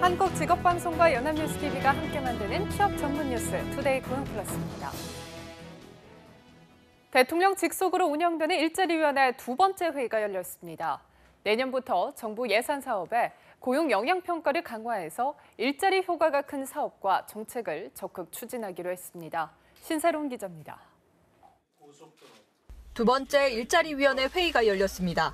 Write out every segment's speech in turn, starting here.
한국직업방송과 연합뉴스TV가 함께 만드는 취업 전문 뉴스 투데이 고용 플러스입니다. 대통령 직속으로 운영되는 일자리위원회 두 번째 회의가 열렸습니다. 내년부터 정부 예산 사업에 고용 영향평가를 강화해서 일자리 효과가 큰 사업과 정책을 적극 추진하기로 했습니다. 신세롬 기자입니다. 두 번째 일자리위원회 회의가 열렸습니다.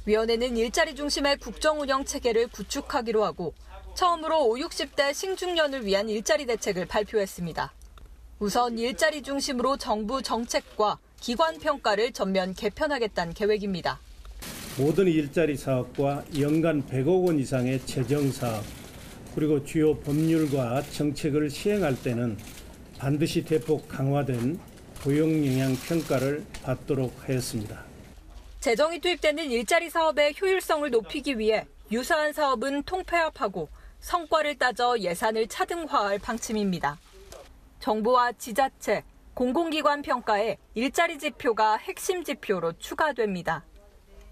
위원회는 일자리 중심의 국정운영 체계를 구축하기로 하고 처음으로 50, 60대 신중년을 위한 일자리 대책을 발표했습니다. 우선 일자리 중심으로 정부 정책과 기관 평가를 전면 개편하겠다는 계획입니다. 모든 일자리 사업과 연간 100억 원 이상의 재정 사업, 그리고 주요 법률과 정책을 시행할 때는 반드시 대폭 강화된 고용 영향 평가를 받도록 하였습니다. 재정이 투입되는 일자리 사업의 효율성을 높이기 위해 유사한 사업은 통폐합하고 성과를 따져 예산을 차등화할 방침입니다. 정부와 지자체, 공공기관 평가에 일자리 지표가 핵심 지표로 추가됩니다.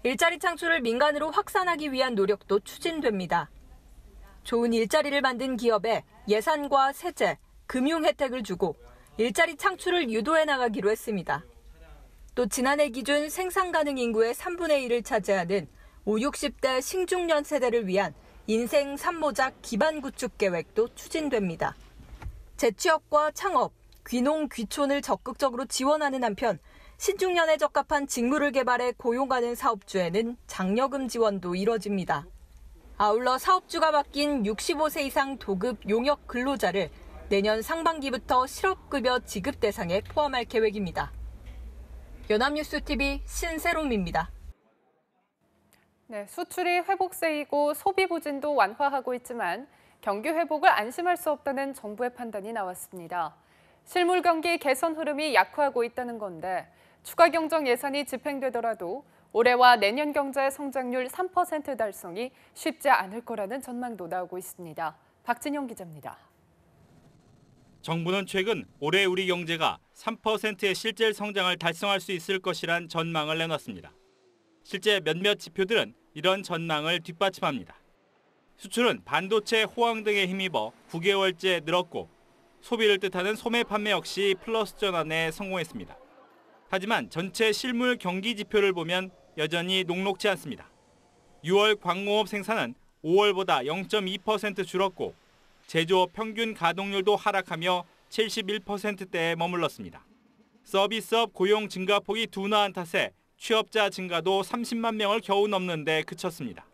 일자리 창출을 민간으로 확산하기 위한 노력도 추진됩니다. 좋은 일자리를 만든 기업에 예산과 세제, 금융 혜택을 주고 일자리 창출을 유도해 나가기로 했습니다. 또 지난해 기준 생산 가능 인구의 3분의 1을 차지하는 50, 60대 신중년 세대를 위한 인생 3모작 기반 구축 계획도 추진됩니다. 재취업과 창업, 귀농, 귀촌을 적극적으로 지원하는 한편 신중년에 적합한 직무를 개발해 고용하는 사업주에는 장려금 지원도 이뤄집니다. 아울러 사업주가 바뀐 65세 이상 도급 용역 근로자를 내년 상반기부터 실업급여 지급 대상에 포함할 계획입니다. 연합뉴스TV 신세롬입니다. 네, 수출이 회복세이고 소비 부진도 완화하고 있지만 경기 회복을 안심할 수 없다는 정부의 판단이 나왔습니다. 실물 경기 개선 흐름이 약화하고 있다는 건데 추가 경정 예산이 집행되더라도 올해와 내년 경제 성장률 3% 달성이 쉽지 않을 거라는 전망도 나오고 있습니다. 박진영 기자입니다. 정부는 최근 올해 우리 경제가 3%의 실질 성장을 달성할 수 있을 것이란 전망을 내놨습니다. 실제 몇몇 지표들은 이런 전망을 뒷받침합니다. 수출은 반도체, 호황 등에 힘입어 9개월째 늘었고 소비를 뜻하는 소매 판매 역시 플러스 전환에 성공했습니다. 하지만 전체 실물 경기 지표를 보면 여전히 녹록지 않습니다. 6월 광공업 생산은 5월보다 0.2% 줄었고 제조업 평균 가동률도 하락하며 71%대에 머물렀습니다. 서비스업 고용 증가폭이 둔화한 탓에 취업자 증가도 30만 명을 겨우 넘는 데 그쳤습니다.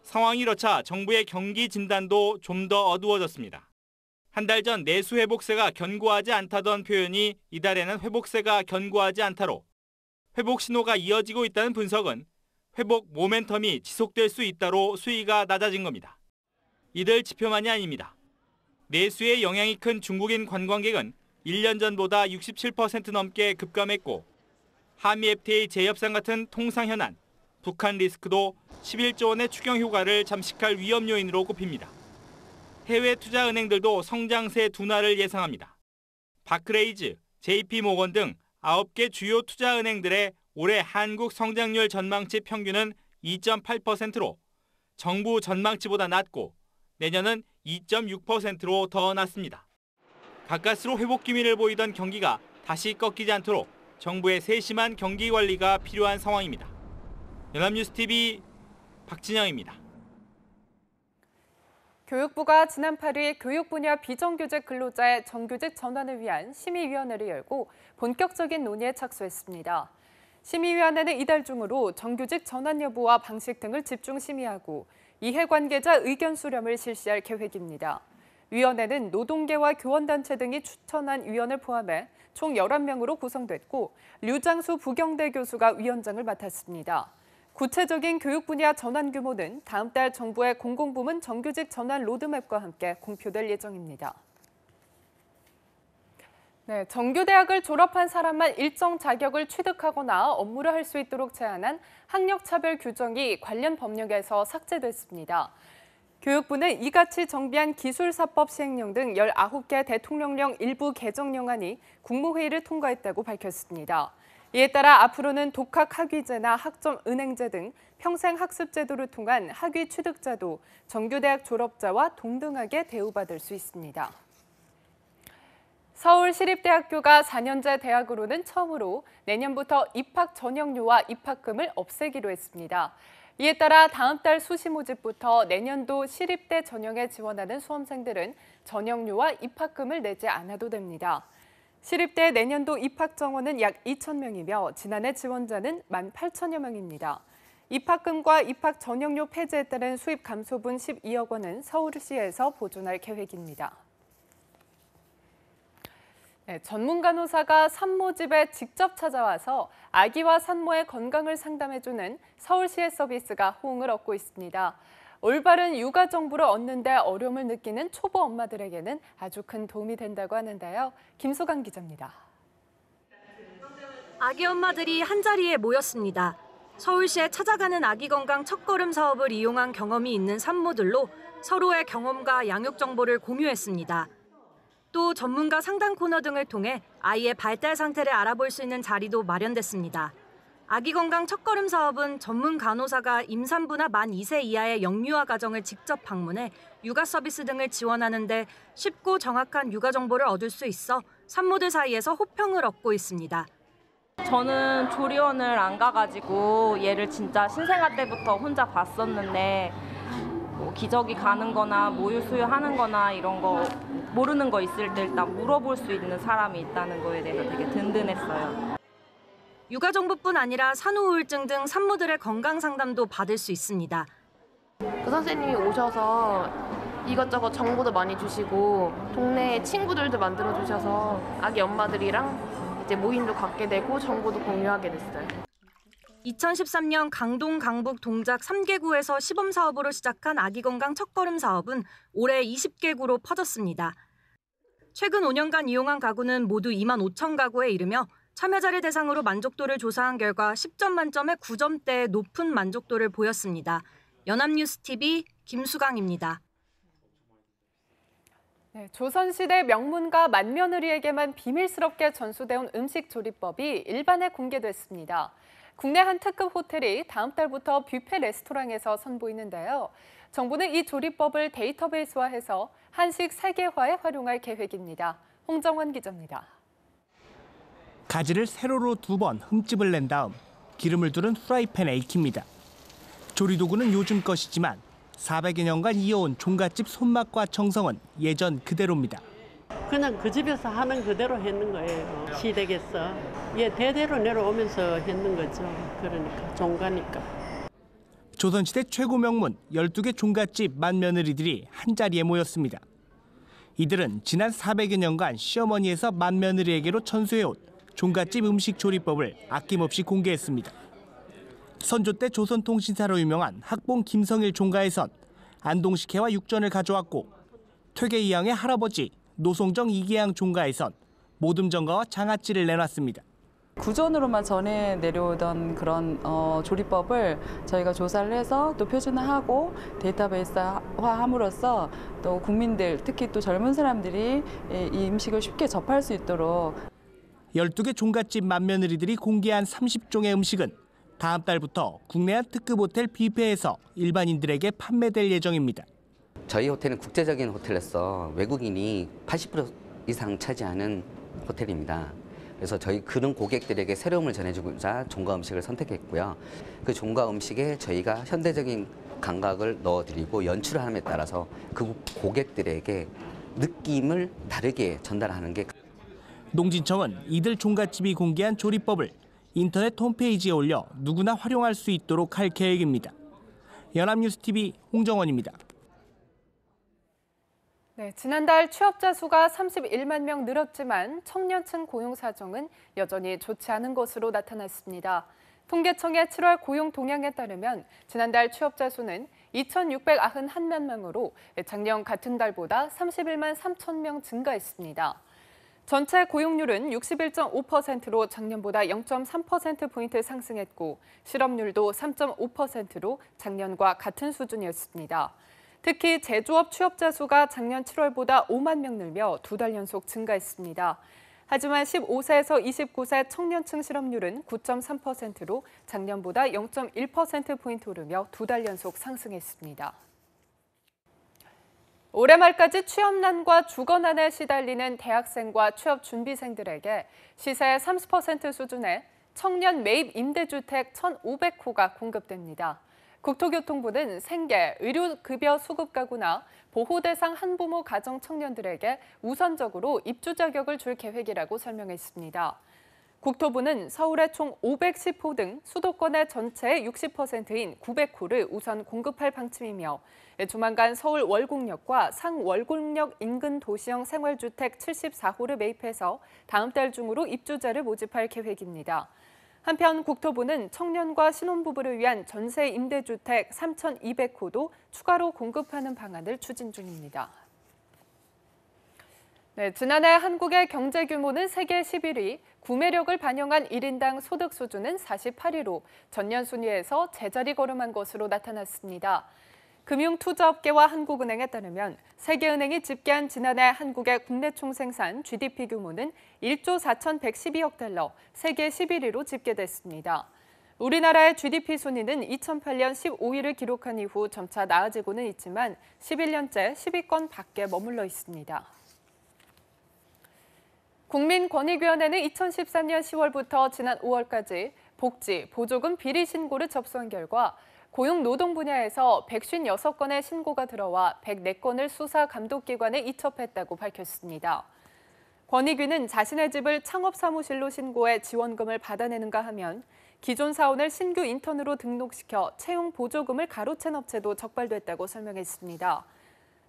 상황이 이렇자 정부의 경기 진단도 좀 더 어두워졌습니다. 한 달 전 내수 회복세가 견고하지 않다던 표현이 이달에는 회복세가 견고하지 않다로 회복 신호가 이어지고 있다는 분석은 회복 모멘텀이 지속될 수 있다로 수위가 낮아진 겁니다. 이들 지표만이 아닙니다. 내수에 영향이 큰 중국인 관광객은 1년 전보다 67% 넘게 급감했고 한미 FTA 재협상 같은 통상 현안, 북한 리스크도 11조 원의 추경 효과를 잠식할 위험 요인으로 꼽힙니다. 해외 투자은행들도 성장세 둔화를 예상합니다. 바크레이즈, JP모건 등 9개 주요 투자은행들의 올해 한국 성장률 전망치 평균은 2.8%로 정부 전망치보다 낮고 내년은 2.6%로 더 낮습니다. 가까스로 회복 기미를 보이던 경기가 다시 꺾이지 않도록 정부의 세심한 경기 관리가 필요한 상황입니다. 연합뉴스TV 박진영입니다. 교육부가 지난 8일 교육 분야 비정규직 근로자의 정규직 전환을 위한 심의위원회를 열고 본격적인 논의에 착수했습니다. 심의위원회는 이달 중으로 정규직 전환 여부와 방식 등을 집중 심의하고 이해관계자 의견 수렴을 실시할 계획입니다. 위원회는 노동계와 교원단체 등이 추천한 위원을 포함해 총 11명으로 구성됐고 류장수 부경대 교수가 위원장을 맡았습니다. 구체적인 교육 분야 전환 규모는 다음 달 정부의 공공부문 정규직 전환 로드맵과 함께 공표될 예정입니다. 네, 정규대학을 졸업한 사람만 일정 자격을 취득하거나 업무를 할 수 있도록 제한한 학력차별 규정이 관련 법령에서 삭제됐습니다. 교육부는 이같이 정비한 기술사법 시행령 등 19개 대통령령 일부 개정령안이 국무회의를 통과했다고 밝혔습니다. 이에 따라 앞으로는 독학학위제나 학점은행제 등 평생학습제도를 통한 학위 취득자도 정규대학 졸업자와 동등하게 대우받을 수 있습니다. 서울시립대학교가 4년제 대학으로는 처음으로 내년부터 입학 전형료와 입학금을 없애기로 했습니다. 이에 따라 다음 달 수시 모집부터 내년도 시립대 전형에 지원하는 수험생들은 전형료와 입학금을 내지 않아도 됩니다. 시립대 내년도 입학 정원은 약 2,000명이며 지난해 지원자는 18,000여 명입니다. 입학금과 입학 전형료 폐지에 따른 수입 감소분 12억 원은 서울시에서 보존할 계획입니다. 전문 간호사가 산모 집에 직접 찾아와서 아기와 산모의 건강을 상담해주는 서울시의 서비스가 호응을 얻고 있습니다. 올바른 육아 정보를 얻는 데 어려움을 느끼는 초보 엄마들에게는 아주 큰 도움이 된다고 하는데요. 김수강 기자입니다. 아기 엄마들이 한자리에 모였습니다. 서울시에 찾아가는 아기 건강 첫걸음 사업을 이용한 경험이 있는 산모들로 서로의 경험과 양육 정보를 공유했습니다. 또 전문가 상담 코너 등을 통해 아이의 발달 상태를 알아볼 수 있는 자리도 마련됐습니다. 아기 건강 첫걸음 사업은 전문 간호사가 임산부나 만 2세 이하의 영유아 가정을 직접 방문해 육아 서비스 등을 지원하는 데 쉽고 정확한 육아 정보를 얻을 수 있어 산모들 사이에서 호평을 얻고 있습니다. 저는 조리원을 안 가가지고 얘를 진짜 신생아 때부터 혼자 봤었는데 뭐 기저귀 가는 거나 모유 수유하는 거나 이런 거 모르는 거 있을 때 일단 물어볼 수 있는 사람이 있다는 거에 대해서 되게 든든했어요. 육아 정보뿐 아니라 산후 우울증 등 산모들의 건강 상담도 받을 수 있습니다. 그 선생님이 오셔서 이것저것 정보도 많이 주시고 동네 친구들도 만들어 주셔서 아기 엄마들이랑 이제 모임도 갖게 되고 정보도 공유하게 됐어요. 2013년 강동, 강북, 동작 3개구에서 시범 사업으로 시작한 아기 건강 첫걸음 사업은 올해 20개구로 퍼졌습니다. 최근 5년간 이용한 가구는 모두 2만 5천 가구에 이르며 참여자를 대상으로 만족도를 조사한 결과 10점 만점에 9점대의 높은 만족도를 보였습니다. 연합뉴스TV 김수강입니다. 조선시대 명문가 만며느리에게만 비밀스럽게 전수돼온 음식 조리법이 일반에 공개됐습니다. 국내 한 특급 호텔이 다음 달부터 뷔페 레스토랑에서 선보이는데요. 정부는 이 조리법을 데이터베이스화해서 한식 세계화에 활용할 계획입니다. 홍정원 기자입니다. 가지를 세로로 2번 흠집을 낸 다음 기름을 두른 프라이팬에 익힙니다. 조리도구는 요즘 것이지만 400여 년간 이어온 종갓집 손맛과 정성은 예전 그대로입니다. 그냥 그 집에서 하는 그대로 했는 거예요. 시댁에서. 대대로 내려오면서 했는 거죠. 그러니까 종가니까. 조선시대 최고 명문 12개 종갓집 맏며느리들이 한자리에 모였습니다. 이들은 지난 400여 년간 시어머니에서 맏며느리에게로 전수해온 종갓집 음식 조리법을 아낌없이 공개했습니다. 선조 때 조선통신사로 유명한 학봉 김성일 종가에선 안동식혜와 육전을 가져왔고 퇴계 이양의 할아버지 노송정 이계양 종가에선 모듬정가와 장아찌를 내놨습니다. 구전으로만 전해 내려오던 그런 조리법을 저희가 조사를 해서 또 표준화하고 데이터베이스화함으로써 또 국민들, 특히 또 젊은 사람들이 이 음식을 쉽게 접할 수 있도록 12개 종갓집 맏며느리들이 공개한 30종의 음식은 다음 달부터 국내 한 특급 호텔 뷔페에서 일반인들에게 판매될 예정입니다. 저희 호텔은 국제적인 호텔로서 외국인이 80% 이상 차지하는 호텔입니다. 그래서 저희 그런 고객들에게 새로움을 전해주고자 종가 음식을 선택했고요. 그 종가 음식에 저희가 현대적인 감각을 넣어드리고 연출함에 따라서 그 고객들에게 느낌을 다르게 전달하는 게. 농진청은 이들 종갓집이 공개한 조리법을 인터넷 홈페이지에 올려 누구나 활용할 수 있도록 할 계획입니다. 연합뉴스TV 홍정원입니다. 지난달 취업자 수가 31만 명 늘었지만 청년층 고용 사정은 여전히 좋지 않은 것으로 나타났습니다. 통계청의 7월 고용 동향에 따르면 지난달 취업자 수는 2,691만 명으로 작년 같은 달보다 31만 3천 명 증가했습니다. 전체 고용률은 61.5%로 작년보다 0.3%포인트 상승했고 실업률도 3.5%로 작년과 같은 수준이었습니다. 특히 제조업 취업자 수가 작년 7월보다 5만 명 늘며 2달 연속 증가했습니다. 하지만 15세에서 29세 청년층 실업률은 9.3%로 작년보다 0.1%포인트 오르며 2달 연속 상승했습니다. 올해 말까지 취업난과 주거난에 시달리는 대학생과 취업준비생들에게 시세 30% 수준의 청년 매입 임대주택 1,500호가 공급됩니다. 국토교통부는 생계, 의료급여 수급 가구나 보호대상 한부모 가정 청년들에게 우선적으로 입주 자격을 줄 계획이라고 설명했습니다. 국토부는 서울의 총 510호 등 수도권의 전체의 60%인 900호를 우선 공급할 방침이며 조만간 서울 월곡역과 상월곡역 인근 도시형 생활주택 74호를 매입해서 다음 달 중으로 입주자를 모집할 계획입니다. 한편 국토부는 청년과 신혼부부를 위한 전세 임대주택 3,200호도 추가로 공급하는 방안을 추진 중입니다. 네, 지난해 한국의 경제 규모는 세계 11위, 구매력을 반영한 1인당 소득 수준은 48위로 전년 순위에서 제자리 걸음한 것으로 나타났습니다. 금융투자업계와 한국은행에 따르면 세계은행이 집계한 지난해 한국의 국내 총생산 GDP 규모는 1조 4,112억 달러, 세계 11위로 집계됐습니다. 우리나라의 GDP 순위는 2008년 15위를 기록한 이후 점차 나아지고는 있지만 11년째 10위권 밖에 머물러 있습니다. 국민권익위원회는 2013년 10월부터 지난 5월까지 복지, 보조금 비리 신고를 접수한 결과 고용노동 분야에서 156건의 신고가 들어와 104건을 수사 감독기관에 이첩했다고 밝혔습니다. 권익위는 자신의 집을 창업사무실로 신고해 지원금을 받아내는가 하면 기존 사원을 신규 인턴으로 등록시켜 채용 보조금을 가로챈 업체도 적발됐다고 설명했습니다.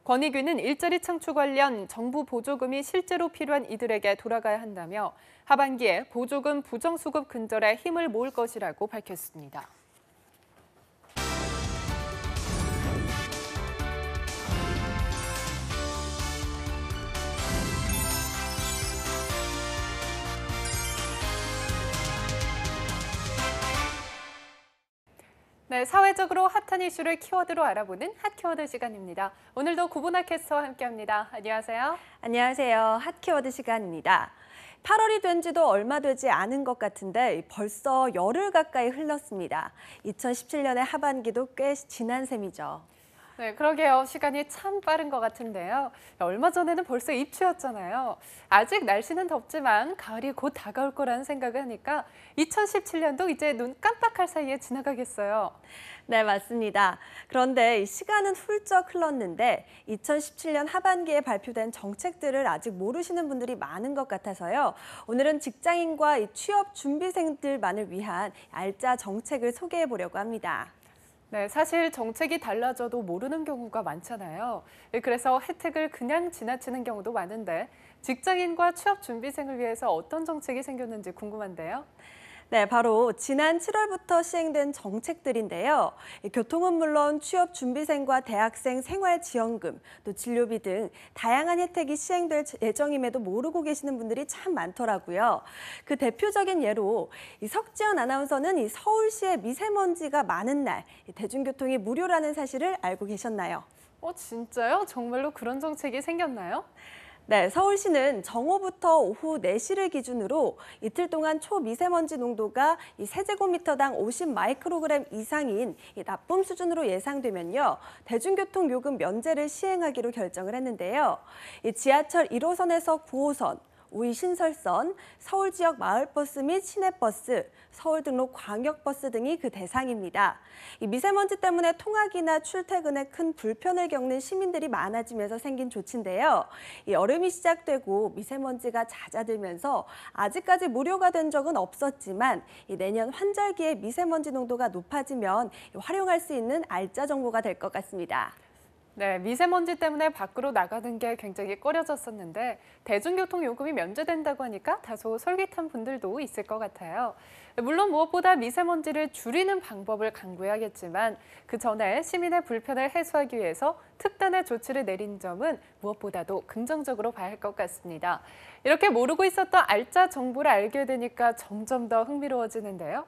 권익위는 일자리 창출 관련 정부 보조금이 실제로 필요한 이들에게 돌아가야 한다며 하반기에 보조금 부정수급 근절에 힘을 모을 것이라고 밝혔습니다. 네, 사회적으로 핫한 이슈를 키워드로 알아보는 핫키워드 시간입니다. 오늘도 구보나 캐스터와 함께합니다. 안녕하세요. 안녕하세요. 핫키워드 시간입니다. 8월이 된 지도 얼마 되지 않은 것 같은데 벌써 열흘 가까이 흘렀습니다. 2017년의 하반기도 꽤 지난 셈이죠. 네, 그러게요. 시간이 참 빠른 것 같은데요. 얼마 전에는 벌써 입추였잖아요. 아직 날씨는 덥지만 가을이 곧 다가올 거라는 생각을 하니까 2017년도 이제 눈 깜빡할 사이에 지나가겠어요. 네, 맞습니다. 그런데 시간은 훌쩍 흘렀는데 2017년 하반기에 발표된 정책들을 아직 모르시는 분들이 많은 것 같아서요. 오늘은 직장인과 취업 준비생들만을 위한 알짜 정책을 소개해 보려고 합니다. 네, 사실 정책이 달라져도 모르는 경우가 많잖아요. 그래서 혜택을 그냥 지나치는 경우도 많은데 직장인과 취업 준비생을 위해서 어떤 정책이 생겼는지 궁금한데요. 네, 바로 지난 7월부터 시행된 정책들인데요. 교통은 물론 취업 준비생과 대학생 생활지원금, 또 진료비 등 다양한 혜택이 시행될 예정임에도 모르고 계시는 분들이 참 많더라고요. 그 대표적인 예로 석지연 아나운서는 이 서울시의 미세먼지가 많은 날 대중교통이 무료라는 사실을 알고 계셨나요? 진짜요? 정말로 그런 정책이 생겼나요? 네, 서울시는 정오부터 오후 4시를 기준으로 이틀 동안 초미세먼지 농도가 세제곱미터당 50 마이크로그램 이상인 나쁨 수준으로 예상되면요, 대중교통 요금 면제를 시행하기로 결정을 했는데요. 지하철 1호선에서 9호선, 우이신설선, 서울 지역 마을버스 및 시내버스, 서울 등록 광역버스 등이 그 대상입니다. 이 미세먼지 때문에 통학이나 출퇴근에 큰 불편을 겪는 시민들이 많아지면서 생긴 조치인데요. 이 여름이 시작되고 미세먼지가 잦아들면서 아직까지 무료가 된 적은 없었지만 내년 환절기에 미세먼지 농도가 높아지면 활용할 수 있는 알짜 정보가 될 것 같습니다. 네, 미세먼지 때문에 밖으로 나가는 게 굉장히 꺼려졌었는데 대중교통 요금이 면제된다고 하니까 다소 솔깃한 분들도 있을 것 같아요. 물론 무엇보다 미세먼지를 줄이는 방법을 강구해야겠지만 그 전에 시민의 불편을 해소하기 위해서 특단의 조치를 내린 점은 무엇보다도 긍정적으로 봐야 할 것 같습니다. 이렇게 모르고 있었던 알짜 정보를 알게 되니까 점점 더 흥미로워지는데요.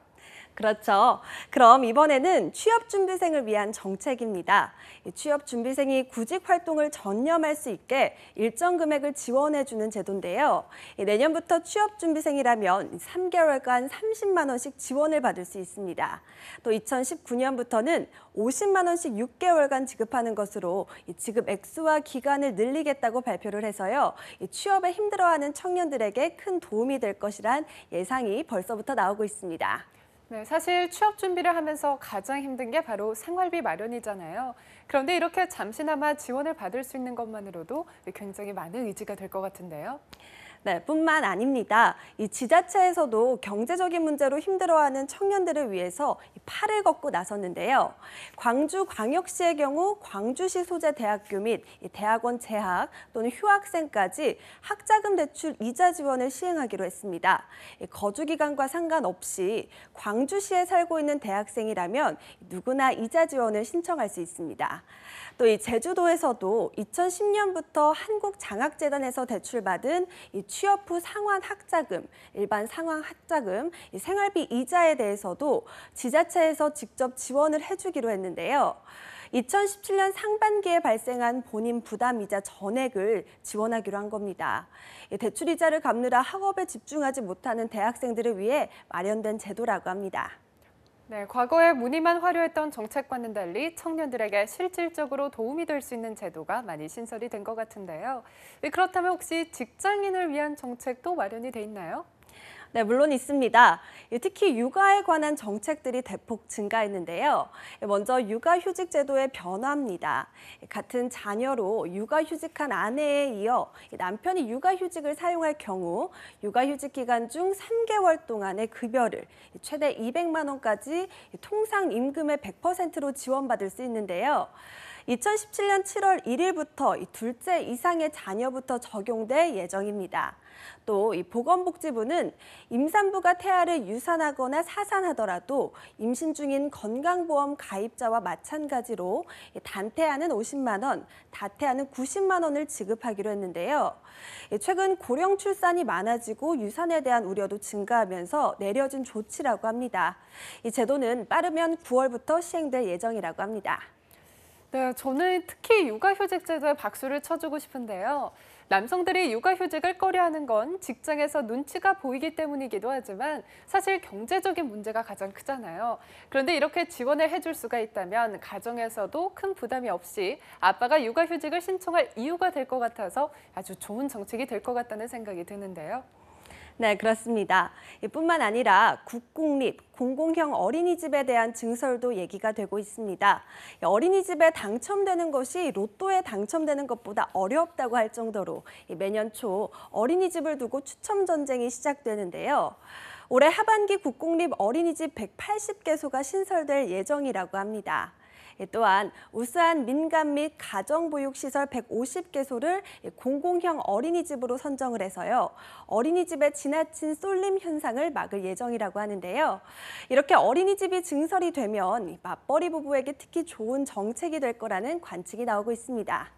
그렇죠. 그럼 이번에는 취업준비생을 위한 정책입니다. 취업준비생이 구직 활동을 전념할 수 있게 일정 금액을 지원해주는 제도인데요. 내년부터 취업준비생이라면 3개월간 30만 원씩 지원을 받을 수 있습니다. 또 2019년부터는 50만 원씩 6개월간 지급하는 것으로 지급 액수와 기간을 늘리겠다고 발표를 해서요. 취업에 힘들어하는 청년들에게 큰 도움이 될 것이란 예상이 벌써부터 나오고 있습니다. 네, 사실 취업 준비를 하면서 가장 힘든 게 바로 생활비 마련이잖아요. 그런데 이렇게 잠시나마 지원을 받을 수 있는 것만으로도 굉장히 많은 의지가 될 것 같은데요. 네, 뿐만 아닙니다. 이 지자체에서도 경제적인 문제로 힘들어하는 청년들을 위해서 팔을 걷고 나섰는데요. 광주광역시의 경우 광주시 소재 대학교 및 대학원 재학 또는 휴학생까지 학자금 대출 이자 지원을 시행하기로 했습니다. 거주 기간과 상관없이 광주시에 살고 있는 대학생이라면 누구나 이자 지원을 신청할 수 있습니다. 또 이 제주도에서도 2010년부터 한국장학재단에서 대출받은 이 취업 후 상환 학자금, 일반 상환 학자금, 이 생활비 이자에 대해서도 지자체에서 직접 지원을 해주기로 했는데요. 2017년 상반기에 발생한 본인 부담이자 전액을 지원하기로 한 겁니다. 대출이자를 갚느라 학업에 집중하지 못하는 대학생들을 위해 마련된 제도라고 합니다. 네, 과거에 문의만 화려했던 정책과는 달리 청년들에게 실질적으로 도움이 될 수 있는 제도가 많이 신설이 된 것 같은데요. 그렇다면 혹시 직장인을 위한 정책도 마련이 돼 있나요? 네, 물론 있습니다. 특히 육아에 관한 정책들이 대폭 증가했는데요. 먼저 육아휴직 제도의 변화입니다. 같은 자녀로 육아휴직한 아내에 이어 남편이 육아휴직을 사용할 경우 육아휴직 기간 중 3개월 동안의 급여를 최대 200만 원까지 통상 임금의 100%로 지원받을 수 있는데요. 2017년 7월 1일부터 둘째 이상의 자녀부터 적용될 예정입니다. 또 이 보건복지부는 임산부가 태아를 유산하거나 사산하더라도 임신 중인 건강보험 가입자와 마찬가지로 단태아는 50만 원, 다태아는 90만 원을 지급하기로 했는데요. 최근 고령 출산이 많아지고 유산에 대한 우려도 증가하면서 내려진 조치라고 합니다. 이 제도는 빠르면 9월부터 시행될 예정이라고 합니다. 네, 저는 특히 육아휴직 제도에 박수를 쳐주고 싶은데요. 남성들이 육아휴직을 꺼려하는 건 직장에서 눈치가 보이기 때문이기도 하지만 사실 경제적인 문제가 가장 크잖아요. 그런데 이렇게 지원을 해줄 수가 있다면 가정에서도 큰 부담이 없이 아빠가 육아휴직을 신청할 이유가 될 것 같아서 아주 좋은 정책이 될 것 같다는 생각이 드는데요. 네, 그렇습니다. 뿐만 아니라 국공립, 공공형 어린이집에 대한 증설도 얘기가 되고 있습니다. 어린이집에 당첨되는 것이 로또에 당첨되는 것보다 어렵다고 할 정도로 매년 초 어린이집을 두고 추첨 전쟁이 시작되는데요. 올해 하반기 국공립 어린이집 180개소가 신설될 예정이라고 합니다. 또한 우수한 민간 및 가정보육시설 150개소를 공공형 어린이집으로 선정을 해서요. 어린이집의 지나친 쏠림 현상을 막을 예정이라고 하는데요. 이렇게 어린이집이 증설이 되면 맞벌이 부부에게 특히 좋은 정책이 될 거라는 관측이 나오고 있습니다.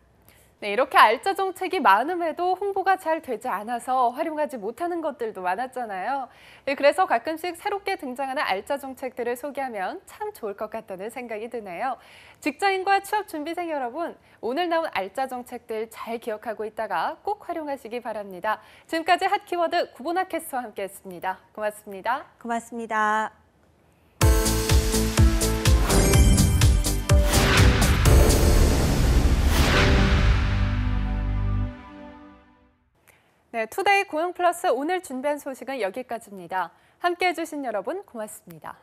네, 이렇게 알짜 정책이 많음에도 홍보가 잘 되지 않아서 활용하지 못하는 것들도 많았잖아요. 네, 그래서 가끔씩 새롭게 등장하는 알짜 정책들을 소개하면 참 좋을 것 같다는 생각이 드네요. 직장인과 취업준비생 여러분, 오늘 나온 알짜 정책들 잘 기억하고 있다가 꼭 활용하시기 바랍니다. 지금까지 핫키워드 구본아 캐스터와 함께했습니다. 고맙습니다. 고맙습니다. 네, 투데이 고용 플러스 오늘 준비한 소식은 여기까지입니다. 함께해 주신 여러분 고맙습니다.